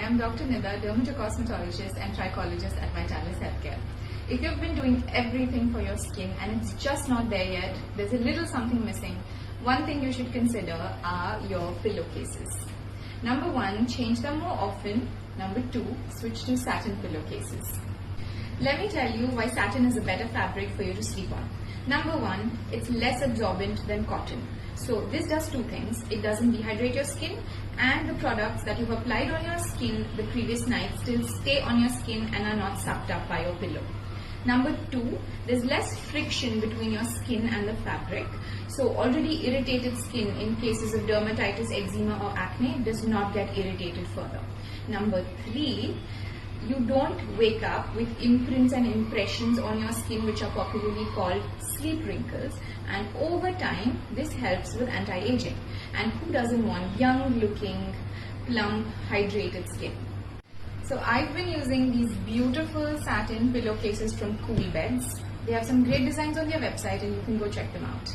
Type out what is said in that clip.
am Dr. Nida, dermatocosmetologist and trichologist at Vitalis Healthcare. If you've been doing everything for your skin and it's just not there yet, there's a little something missing, one thing you should consider are your pillowcases. Number 1, change them more often. Number 2, switch to satin pillowcases. Let me tell you why satin is a better fabric for you to sleep on. Number 1, it's less absorbent than cotton. So this does two things. It doesn't dehydrate your skin, and the products that you've applied on your skin the previous night still stay on your skin and are not sucked up by your pillow. Number 2, there's less friction between your skin and the fabric. So already irritated skin in cases of dermatitis, eczema or acne does not get irritated further. Number 3, you don't wake up with imprints and impressions on your skin which are popularly called sleep wrinkles, and over time this helps with anti-aging. And who doesn't want young looking, plump, hydrated skin? So I've been using these beautiful satin pillowcases from COOLBEDS. They have some great designs on their website and you can go check them out.